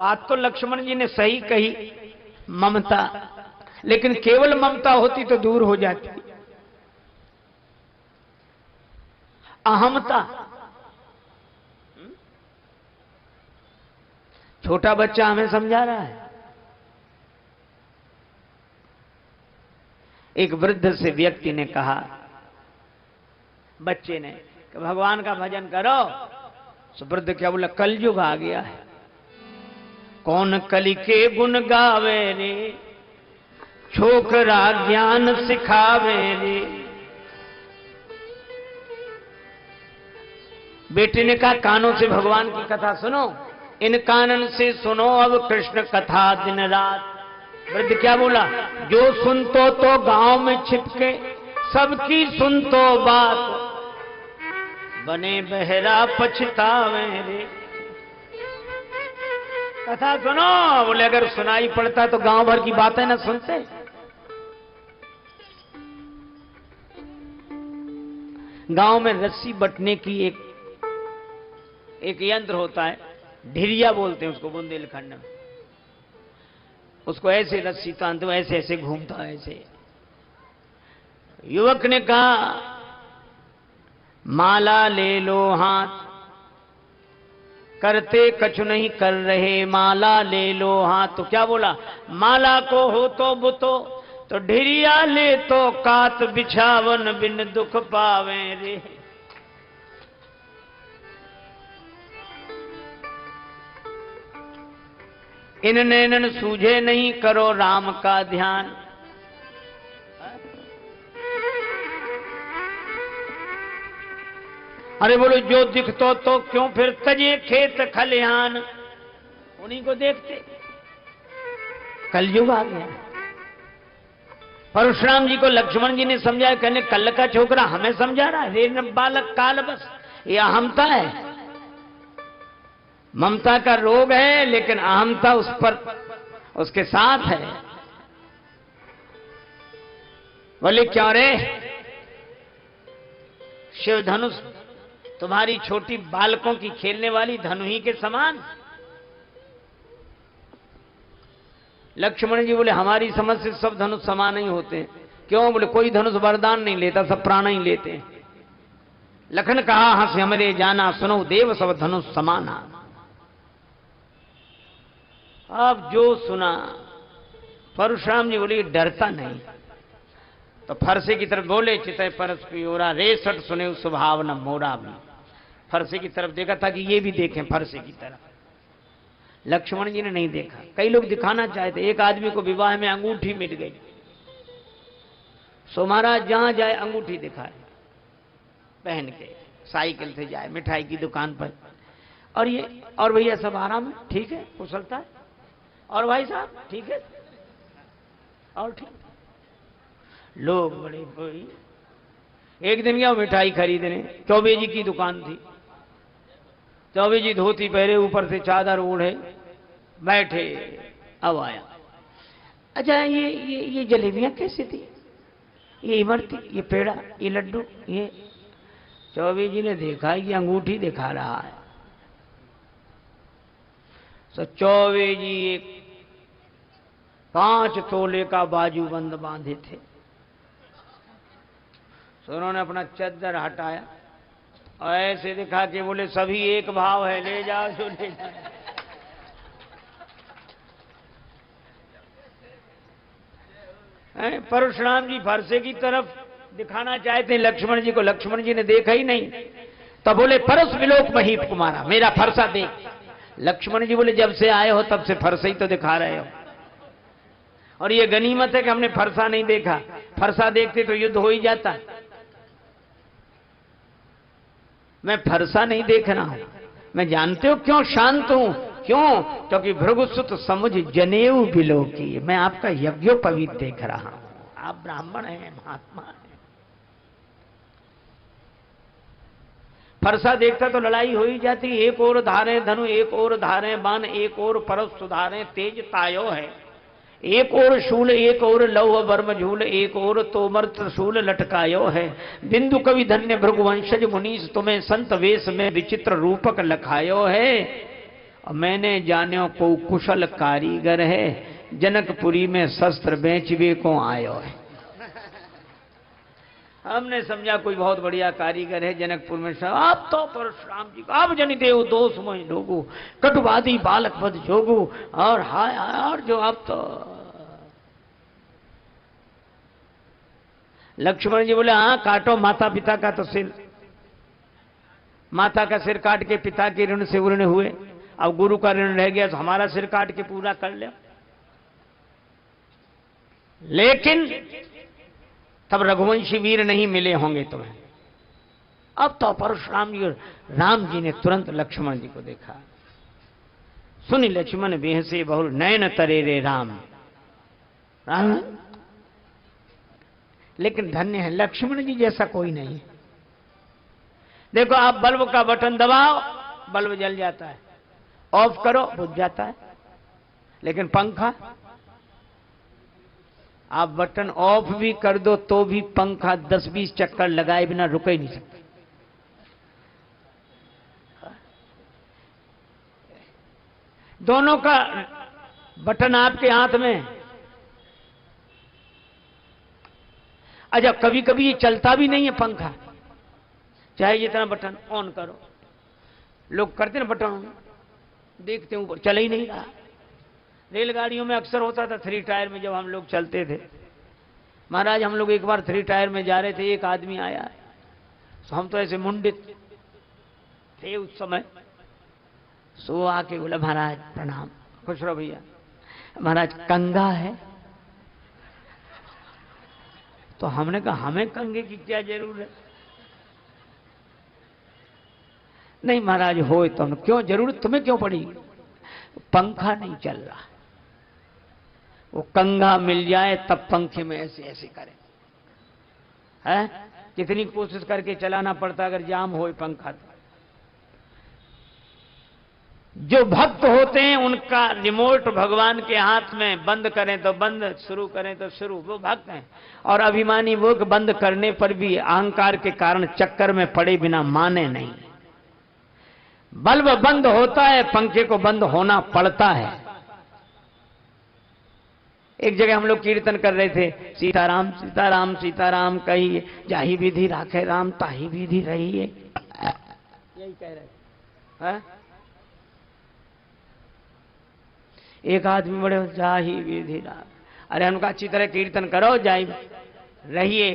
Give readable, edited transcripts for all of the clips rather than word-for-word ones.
आज तो लक्ष्मण जी ने सही कही, ममता, लेकिन केवल ममता होती तो दूर हो जाती। अहमता, छोटा बच्चा हमें समझा रहा है। एक वृद्ध से व्यक्ति ने कहा, बच्चे ने, कि भगवान का भजन करो। तो वृद्ध क्या बोला, कलयुग आ गया है, कौन कलि के गुण गावे रे, छोकरा ज्ञान सिखावे रे। बेटे ने कहा, कानों से भगवान की कथा सुनो, इन कानन से सुनो अब कृष्ण कथा दिन रात। वृद्ध क्या बोला, जो सुन तो गांव में छिपके, सबकी सुन तो बात, बने बहरा पछतावे रे। कथा सुनो, बोले अगर सुनाई पड़ता तो गांव भर की बातें ना सुनते। गांव में रस्सी बटने की एक यंत्र होता है, ढिरिया बोलते हैं उसको बुंदेलखंड में। उसको ऐसे रस्सी तानते, ऐसे ऐसे घूमता है ऐसे। युवक ने कहा, माला ले लो हाथ, करते कछु नहीं कर रहे, माला ले लो हाथ। तो क्या बोला, माला को हो तो बुतो, तो ढिरिया ले तो कात, बिछावन बिन दुख पावे रे। इन नैनन सूझे नहीं, करो राम का ध्यान। अरे बोलो, जो दिखतो तो क्यों फिर तजे खेत खलिहान, उन्हीं को देखते। कलयुग आ गया। परशुराम जी को लक्ष्मण जी ने समझाया, कहने कल का छोकरा हमें समझा रहा है, रे बालक काल बस। ये अहमता है, ममता का रोग है, लेकिन अहमता उस पर उसके साथ है। बोले क्यों रे, शिव धनुष तुम्हारी छोटी बालकों की खेलने वाली धनुही के समान। लक्ष्मण जी बोले, हमारी समझ से सब धनुष समान ही होते हैं। क्यों? बोले कोई धनुष वरदान नहीं लेता, सब प्राण ही लेते हैं। लखन कहा, हंस हमरे जाना, सुनो देव सब धनुष समाना। अब जो सुना, परशुराम जी बोले डरता नहीं। तो फरसे की तरफ बोले, चितय परस पियोरा, रेसठ सुने स्वभाव न मोरा भी। फरसे की तरफ देखा था कि ये भी देखें फरसे की तरफ। लक्ष्मण जी ने नहीं देखा। कई लोग दिखाना चाहते, एक आदमी को विवाह में अंगूठी मिट गई, सो महाराज जहां जाए अंगूठी दिखाए, पहन के साइकिल से जाए मिठाई की दुकान पर, और भैया सब आराम है, ठीक है, कुशलता है, और भाई साहब ठीक है, और ठीक। लोग बड़े भाई, एक दिन गया मिठाई खरीदने, चौबे जी की दुकान थी। चौबे जी धोती पहरे, ऊपर से चादर ओढ़े बैठे। अब आया, अच्छा ये जलेबियां कैसी थी, ये इमरती, ये पेड़ा, ये लड्डू, ये। चौबे जी ने देखा ये अंगूठी दिखा रहा है। तो चौबे जी एक 5 तोले का बाजूबंद बांधे थे। तो उन्होंने अपना चद्दर हटाया और ऐसे दिखा के बोले, सभी एक भाव है, ले जाओ जो ले जाओ। परशुराम जी फरसे की तरफ दिखाना चाहते लक्ष्मण जी को, लक्ष्मण जी ने देखा ही नहीं। तब बोले, परस विलोक महीप कुमारा, मेरा फरसा देख। लक्ष्मण जी बोले, जब से आए हो तब से फरसा ही तो दिखा रहे हो, और ये गनीमत है कि हमने फरसा नहीं देखा। फरसा देखते तो युद्ध हो ही जाता। मैं फरसा नहीं देख रहा हूं। मैं जानते हो क्यों शांत हूं? क्यों? क्योंकि भृगुसुत समुझ जनेऊ बिलोकी, मैं आपका यज्ञोपवीत देख रहा हूं। आप ब्राह्मण हैं, महात्मा हैं। फरसा देखता तो लड़ाई हो ही जाती। एक और धारे धनु, एक और धारे बाण, एक और परस सुधारे तेज तायो है। एक और शूल, एक और लौह वर्म झूल, एक और तोमर त्रिशूल लटकायो है। बिंदु कवि धन्य भृगुवंशज मुनीष, तुम्हें संत वेश में विचित्र रूपक लखायो है। और मैंने जान्यो को कुशल कारीगर है, जनकपुरी में शस्त्र बेचवे को आयो है। हमने समझा कोई बहुत बढ़िया कारीगर है जनकपुर में। आप तो परशुराम जी आप जनि देव दोष मोहि ढोगु, कटुवादी बालक बद जोगु, और हाय और जो आप तो। लक्ष्मण जी बोले हाँ काटो माता पिता का तो सिर, माता का सिर काट के पिता के ऋण से उर्ण हुए, अब गुरु का ऋण रह गया तो हमारा सिर काट के पूरा कर ले। लेकिन तब रघुवंशी वीर नहीं मिले होंगे तुम्हें। अब तो परशुराम जी और राम जी ने तुरंत लक्ष्मण जी को देखा। सुनी लक्ष्मण बेहसे बहुल नयन तरे रे राम। राम लेकिन धन्य है लक्ष्मण जी जैसा कोई नहीं। देखो आप बल्ब का बटन दबाओ बल्ब जल जाता है, ऑफ करो बुझ जाता है, लेकिन पंखा आप बटन ऑफ भी कर दो तो भी पंखा 10-20 चक्कर लगाए बिना रुक ही नहीं सकते। दोनों का बटन आपके हाथ में। अच्छा कभी कभी ये चलता भी नहीं है पंखा, चाहे जितना बटन ऑन करो। लोग करते ना बटन देखते ऊपर, चल ही नहीं रहा। रेलगाड़ियों में अक्सर होता था 3 टायर में, जब हम लोग चलते थे। महाराज हम लोग एक बार 3 टायर में जा रहे थे, एक आदमी आया, तो हम तो ऐसे मुंडित थे उस समय। सो आके बोला महाराज प्रणाम, खुश रहो भैया। महाराज कंगा है? तो हमने कहा हमें कंगे की क्या जरूरत है। नहीं महाराज हो तो हम, क्यों जरूरत तुम्हें क्यों पड़ी? पंखा नहीं चल रहा, वो कंगा मिल जाए तब पंखे में ऐसे ऐसे करें। है कितनी कोशिश करके चलाना पड़ता अगर जाम हो पंखा तो। जो भक्त होते हैं उनका रिमोट भगवान के हाथ में, बंद करें तो बंद, शुरू करें तो शुरू, वो भक्त हैं। और अभिमानी वो बंद करने पर भी अहंकार के कारण चक्कर में पड़े बिना माने नहीं। बल्ब बंद होता है, पंखे को बंद होना पड़ता है। एक जगह हम लोग कीर्तन कर रहे थे, सीताराम सीताराम सीताराम कहिए, जाही विधि राखे राम ताही विधि रहिए, यही कह रहे हैं। एक आदमी बड़े जाही विधि राम, अरे उनका अच्छी तरह कीर्तन करो, जाही रहिए।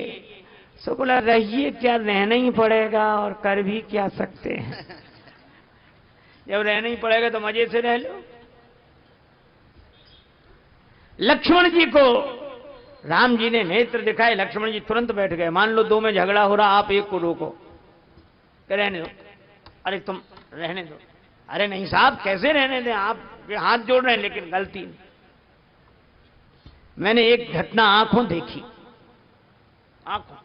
सो बोला रहिए क्या, रहना ही पड़ेगा और कर भी क्या सकते हैं। जब रहना ही पड़ेगा तो मजे से रह लो। लक्ष्मण जी को राम जी ने नेत्र दिखाए, लक्ष्मण जी तुरंत बैठ गए। मान लो 2 में झगड़ा हो रहा, आप एक को रोको, रहने दो, अरे तुम रहने दो। अरे नहीं साहब कैसे रहने दें, आप हाथ जोड़ रहे हैं, लेकिन गलती नहीं। मैंने एक घटना आंखों देखी, आंखों।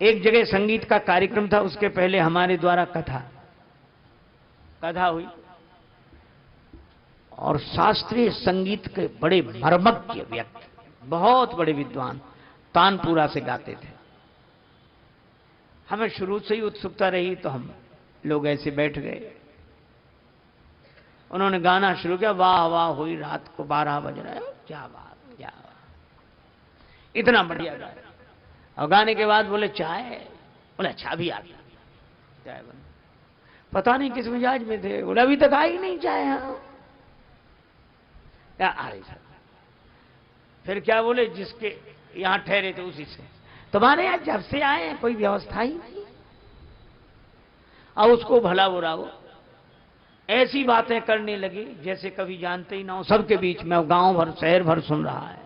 एक जगह संगीत का कार्यक्रम था, उसके पहले हमारे द्वारा कथा हुई, और शास्त्रीय संगीत के बड़े मर्मज्ञ व्यक्ति, बहुत बड़े विद्वान तानपुरा से गाते थे। हमें शुरू से ही उत्सुकता रही, तो हम लोग ऐसे बैठ गए। उन्होंने गाना शुरू किया, वाह वाह हुई रात को 12 बज रहा है, क्या बात क्या बात, इतना बढ़िया गाया। और गाने के बाद बोले चाय, बोले अच्छा भी आ गया चाय बन। पता नहीं किस मिजाज में थे, बोले अभी तक आई नहीं चाय। हाँ क्या आ रही सर। फिर क्या बोले, जिसके यहां ठहरे थे उसी से, तुम्हारे यहां जब से आए हैं कोई व्यवस्था ही नहीं। और उसको भला बुरा वो ऐसी बातें करने लगी जैसे कभी जानते ही ना हो, सबके बीच में, गांव भर शहर भर सुन रहा है।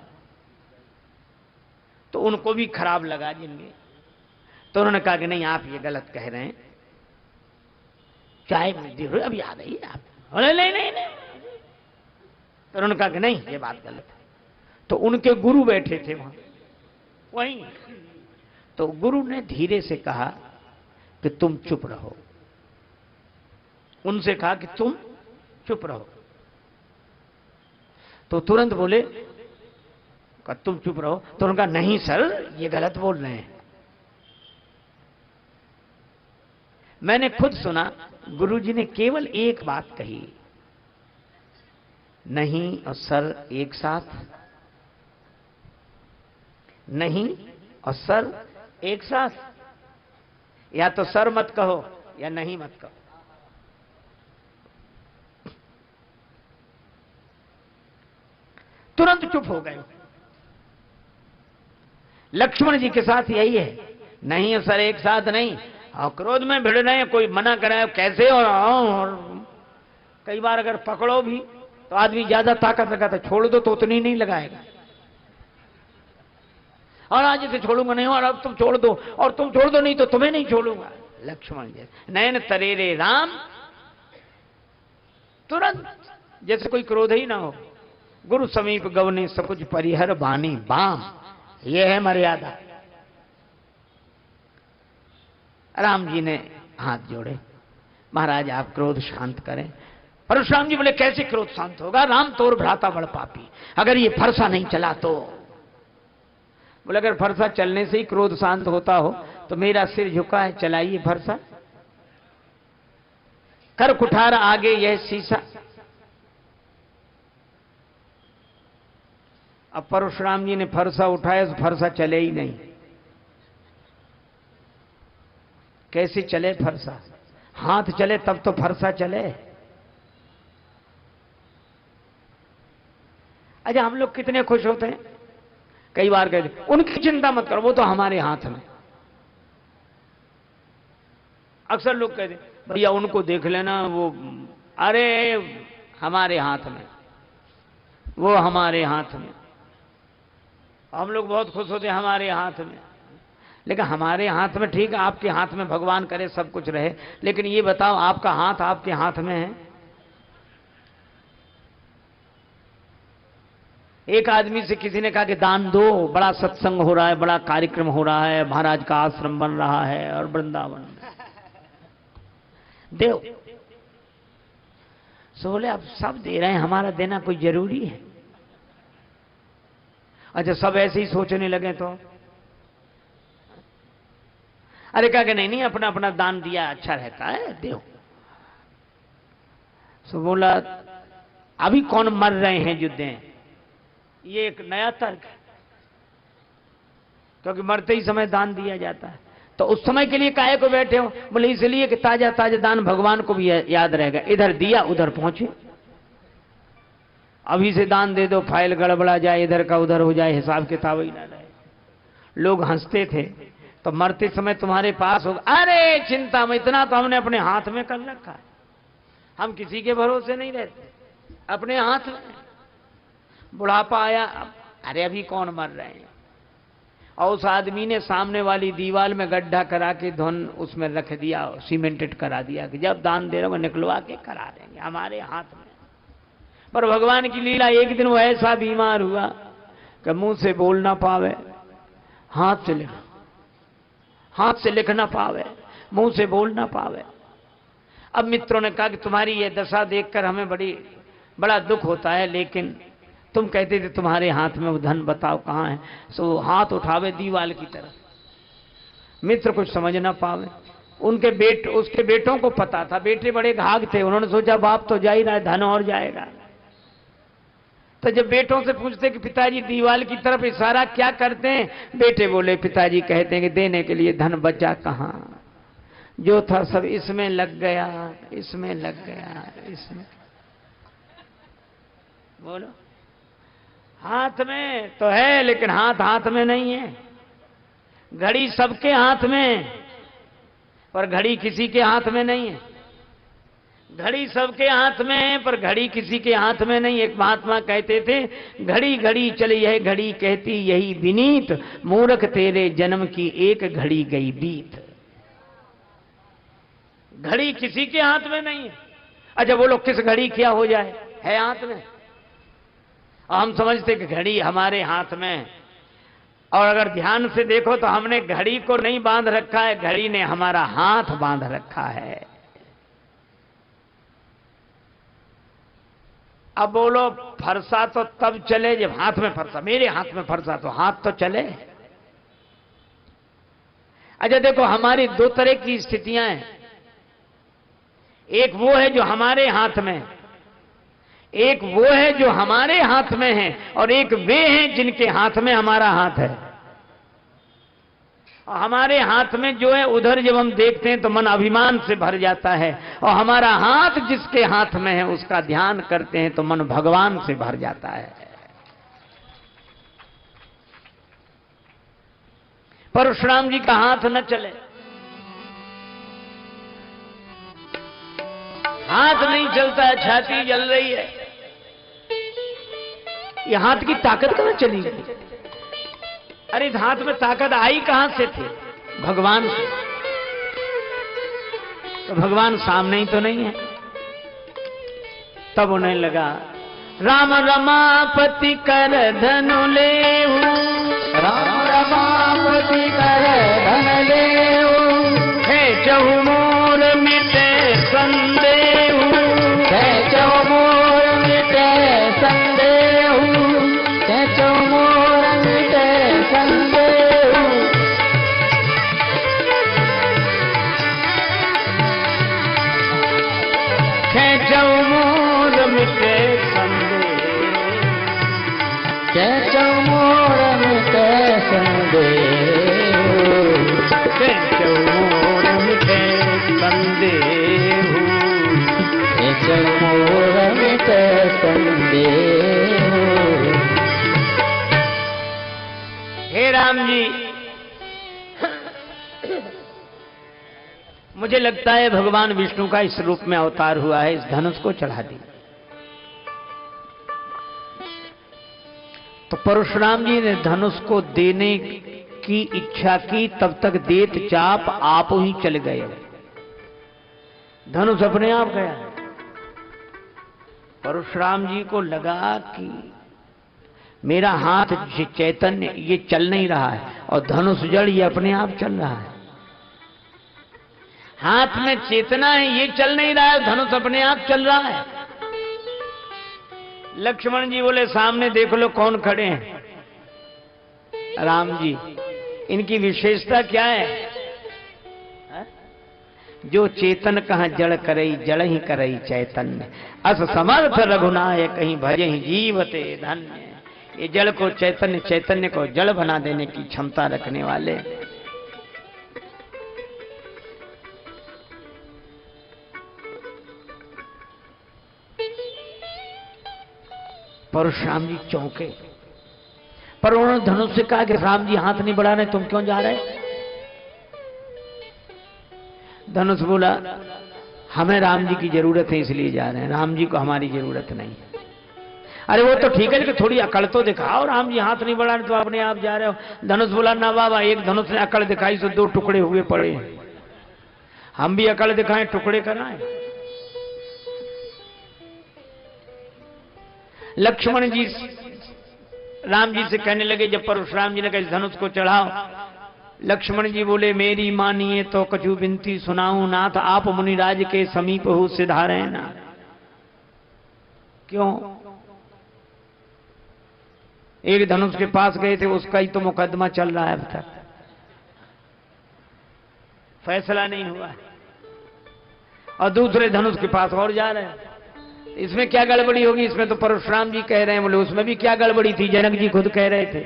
तो उनको भी खराब लगा जिनमें। तो उन्होंने कहा कि नहीं आप ये गलत कह रहे हैं, चाय अभी आ गई आप। बोले नहीं नहीं नहीं। तो उन्होंने कहा कि नहीं ये बात गलत है। तो उनके गुरु बैठे थे वहीं, तो गुरु ने धीरे से कहा कि तुम चुप रहो। उनसे कहा कि तुम चुप रहो। तो तुरंत बोले तुम चुप रहो। तो उन्होंने कहा नहीं सर ये गलत बोल रहे हैं। मैंने खुद सुना, गुरुजी ने केवल एक बात कही, नहीं और सर एक साथ, नहीं और सर एक साथ, या तो सर मत कहो या नहीं मत कहो। तुरंत चुप हो गए। लक्ष्मण जी के साथ यही है, नहीं और सर एक साथ नहीं, और क्रोध में भिड़ रहे हैं, कोई मना कराए कैसे, और कई बार अगर पकड़ो भी तो आदमी ज्यादा ताकत लगाता, छोड़ दो तो उतनी नहीं लगाएगा, और आज इसे छोड़ूंगा नहीं, और अब तुम छोड़ दो, और तुम छोड़ दो नहीं तो तुम्हें नहीं छोड़ूंगा। लक्ष्मण जी नयन तरेरे राम, तुरंत जैसे कोई क्रोध ही ना हो। गुरु समीप गवने सकुच परिहर बानी बाम, यह है मर्यादा। राम जी ने हाथ जोड़े, महाराज आप क्रोध शांत करें। परशुराम जी बोले कैसे क्रोध शांत होगा, राम तोर भ्राता बड़ पापी, अगर ये फरसा नहीं चला तो। बोले अगर फरसा चलने से ही क्रोध शांत होता हो तो मेरा सिर झुका है, चलाइए फरसा। कर कुठार आगे यह शीशा। अब परशुराम जी ने फरसा उठाया तो फरसा चले ही नहीं। कैसे चले फरसा, हाथ चले तब तो फरसा चले। अच्छा हम लोग कितने खुश होते हैं, कई बार कहते उनकी चिंता मत करो, वो तो हमारे हाथ में। अक्सर लोग कहते भैया उनको देख लेना, वो अरे हमारे हाथ में, वो हमारे हाथ में। हम लोग बहुत खुश होते हैं हमारे हाथ में, लेकिन हमारे हाथ में ठीक है, आपके हाथ में भगवान करे सब कुछ रहे, लेकिन ये बताओ आपका हाथ आपके हाथ में है। एक आदमी से किसी ने कहा कि दान दो, बड़ा सत्संग हो रहा है, बड़ा कार्यक्रम हो रहा है, महाराज का आश्रम बन रहा है और वृंदावन दो। सो बोले अब सब दे रहे हैं, हमारा देना कोई जरूरी है। अच्छा सब ऐसे ही सोचने लगे तो अरे कहा कि नहीं नहीं अपना अपना दान दिया अच्छा रहता है, दो। सो बोला अभी कौन मर रहे हैं जो दें, ये एक नया तर्क है, क्योंकि मरते ही समय दान दिया जाता है। तो उस समय के लिए काहे को बैठे हो, बोले इसलिए कि ताजा ताजा दान भगवान को भी याद रहेगा, इधर दिया उधर पहुंचे। अभी से दान दे दो, फाइल गड़बड़ा जाए, इधर का उधर हो जाए, हिसाब किताब ही ना रहे। लोग हंसते थे, तो मरते समय तुम्हारे पास होगा, अरे चिंता में, इतना तो हमने अपने हाथ में कर रखा है, हम किसी के भरोसे नहीं रहते, अपने हाथ में। बुढ़ापा आया, अरे अभी कौन मर रहे हैं, और उस आदमी ने सामने वाली दीवार में गड्ढा करा के धन उसमें रख दिया, सीमेंटेड करा दिया कि जब दान दे रहे हो निकलवा के करा देंगे, हमारे हाथ में। पर भगवान की लीला, एक दिन वो ऐसा बीमार हुआ कि मुंह से बोल ना पावे, हाथ से लिख ना पावे, मुंह से बोल ना पावे। अब मित्रों ने कहा कि तुम्हारी ये दशा देखकर हमें बड़ा दुख होता है, लेकिन तुम कहते थे तुम्हारे हाथ में वो धन, बताओ कहाँ है। सो हाथ उठावे दीवाल की तरफ। मित्र कुछ समझ ना पावे। उसके बेटों को पता था, बेटे बड़े घाघ थे, उन्होंने सोचा बाप तो जा ही रहा है, धन और जाएगा। तो जब बेटों से पूछते कि पिताजी दीवाल की तरफ इशारा क्या करते हैं, बेटे बोले पिताजी कहते हैं कि देने के लिए धन बचा कहाँ, जो था सब इसमें लग गया, इसमें लग गया, इसमें। बोलो हाथ में तो है, लेकिन हाथ में नहीं है। घड़ी सबके हाथ में, पर घड़ी किसी के हाथ में नहीं है। घड़ी सबके हाथ में है, पर घड़ी किसी के हाथ में नहीं। एक महात्मा कहते थे, घड़ी घड़ी चली यह घड़ी कहती यही विनीत, मूर्ख तेरे जन्म की एक घड़ी गई बीत। घड़ी किसी के हाथ में नहीं है। अच्छा बोलो किस घड़ी क्या हो जाए, है हाथ में। हम समझते कि घड़ी हमारे हाथ में, और अगर ध्यान से देखो तो हमने घड़ी को नहीं बांध रखा है, घड़ी ने हमारा हाथ बांध रखा है। अब बोलो फरसा तो तब चले जब हाथ में फरसा, मेरे हाथ में फरसा तो हाथ तो चले। अच्छा देखो हमारी दो तरह की स्थितियां हैं। एक वो है जो हमारे हाथ में है, एक वो है जो हमारे हाथ में है, और एक वे हैं जिनके हाथ में हमारा हाथ है। और हमारे हाथ में जो है उधर जब हम देखते हैं तो मन अभिमान से भर जाता है, और हमारा हाथ जिसके हाथ में है उसका ध्यान करते हैं तो मन भगवान से भर जाता है। परशुराम जी का हाथ न चले, हाथ नहीं चलता है, छाती जल रही है, ये हाथ की ताकत कहां चली गई? अरे इस हाथ में ताकत आई कहां से थी? भगवान से। तो भगवान सामने ही तो नहीं है। तब उन्हें लगा राम रमापति कर धनु लेऊ, राम रमापति कर धन लेऊ, है चहु मोर मिटे संदेहु, है चहु मोर मिटे संदेहु, है चहु मोर मिटे संदेहु। है चहु मोर मिटे संदेहु, है चहु मोर मिटे संदेहु, है चहु मोर मिटे संदेहु, है चहु मोर मिटे संदेहु। हे राम जी, मुझे लगता है भगवान विष्णु का इस रूप में अवतार हुआ है, इस धनुष को चढ़ा दी। तो परशुराम जी ने धनुष को देने की इच्छा की, तब तक देत चाप आप ही चल गए, धनुष अपने आप गया। परशुराम जी को लगा कि मेरा हाथ चैतन्य ये चल नहीं रहा है, और धनुष जड़ ये अपने आप चल रहा है। हाथ में चेतना है, ये चल नहीं रहा है, धनुष अपने आप चल रहा है। लक्ष्मण जी बोले सामने देख लो कौन खड़े हैं। राम जी, इनकी विशेषता क्या है? जो चेतन कहाँ जड़ करई, जड़ ही करई चैतन्य, अस समर्थ रघुनाय कहीं भजे ही जीवते धन्य। ये जड़ को चैतन्य, चैतन्य को जड़ बना देने की क्षमता रखने वाले। परशुराम जी चौंके, पर उन्होंने धनुष से कहा कि राम जी हाथ नहीं बढ़ा रहे, तुम क्यों जा रहे? धनुष बोला हमें राम जी की जरूरत है इसलिए जा रहे हैं, राम जी को हमारी जरूरत नहीं। अरे वो तो ठीक है कि थोड़ी अकड़ तो दिखाओ, राम जी हाथ नहीं बढ़ा रहे तो अपने आप जा रहे हो। धनुष बोला ना बाबा, एक धनुष ने अकड़ दिखाई तो दो टुकड़े हुए पड़े हैं, हम भी अकड़ दिखाएं, टुकड़े कराएं। लक्ष्मण जी राम जी से कहने लगे, जब परशुराम जी ने कहा धनुष को चढ़ाओ, लक्ष्मण जी बोले मेरी मानिए तो कछु विनती सुनाऊं नाथ, आप मुनिराज के समीप हो सिधारे ना। क्यों? एक धनुष के पास गए थे, उसका ही तो मुकदमा चल रहा है, अब तक फैसला नहीं हुआ, और दूसरे धनुष के पास और जा रहे हैं। इसमें क्या गड़बड़ी होगी? इसमें तो परशुराम जी कह रहे हैं। बोले उसमें भी क्या गड़बड़ी थी? जनक जी खुद कह रहे थे।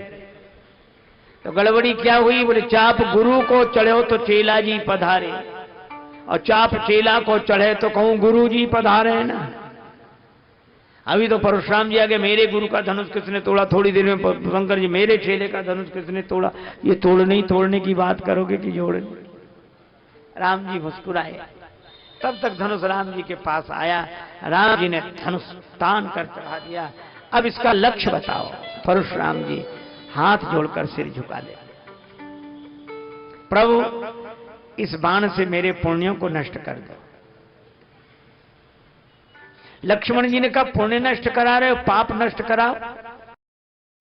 तो गड़बड़ी क्या हुई? बोले चाप गुरु को चढ़ो तो चेला जी पधारे, और चाप चेला को चढ़े तो कहूं गुरु जी पधारे ना। अभी तो परशुराम जी आगे मेरे गुरु का धनुष किसने तोड़ा, थोड़ी देर में शंकर जी मेरे चेले का धनुष किसने तोड़ा। ये तोड़ने ही तोड़ने की बात करोगे कि जोड़ने? राम जी मुस्कुराए। तब तक धनुष राम जी के पास आया, राम जी ने धनुष तान कर चढ़ा दिया। अब इसका लक्ष्य बताओ। परशुराम जी हाथ जोड़कर सिर झुका दे, प्रभु इस बाण से मेरे पुण्यों को नष्ट कर दो। लक्ष्मण जी ने कहा पुण्य नष्ट करा रहे हो, पाप नष्ट कराओ।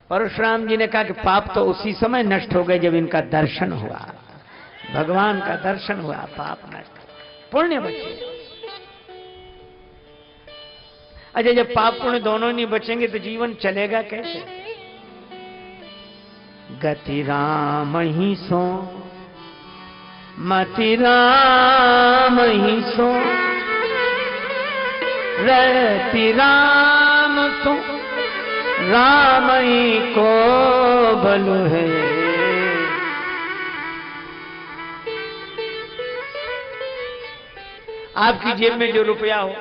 परशुराम जी ने कहा कि पाप तो उसी समय नष्ट हो गए जब इनका दर्शन हुआ, भगवान का दर्शन हुआ, पाप नष्ट, पुण्य बचे। अच्छा जब पाप पुण्य दोनों नहीं बचेंगे तो जीवन चलेगा कैसे? गति राम ही सो मति राम ही सो, रहती राम सो राम ही को बलु है। आपकी जेब में जो रुपया हो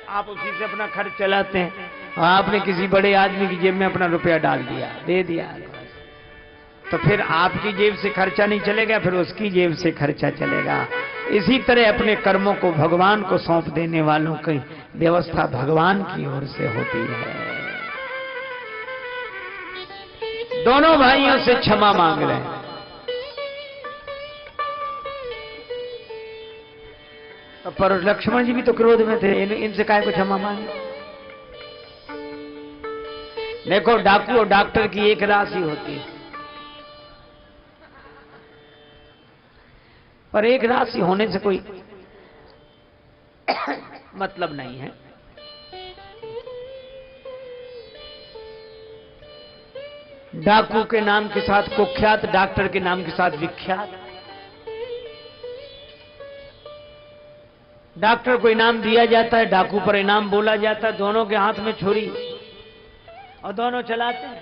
आप उसी से अपना खर्च चलाते हैं, और आपने किसी बड़े आदमी की जेब में अपना रुपया डाल दिया, दे दिया, तो फिर आपकी जेब से खर्चा नहीं चलेगा, फिर उसकी जेब से खर्चा चलेगा। इसी तरह अपने कर्मों को भगवान को सौंप देने वालों की व्यवस्था भगवान की ओर से होती है। दोनों भाइयों से क्षमा मांग रहे हैं। तो पर लक्ष्मण जी भी तो क्रोध में थे, इनसे काहे को क्षमा मांगे। देखो, डाकू और डॉक्टर की एक राशि होती है, पर एक राशि होने से कोई मतलब नहीं है। डाकू के नाम के साथ कुख्यात, डॉक्टर के नाम के साथ विख्यात। डॉक्टर को इनाम दिया जाता है, डाकू पर इनाम बोला जाता है। दोनों के हाथ में छुरी और दोनों चलाते हैं,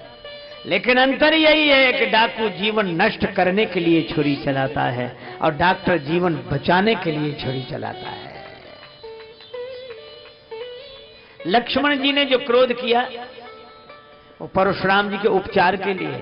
लेकिन अंतर यही है कि डाकू जीवन नष्ट करने के लिए छुरी चलाता है और डॉक्टर जीवन बचाने के लिए छुरी चलाता है। लक्ष्मण जी ने जो क्रोध किया वो परशुराम जी के उपचार के लिए,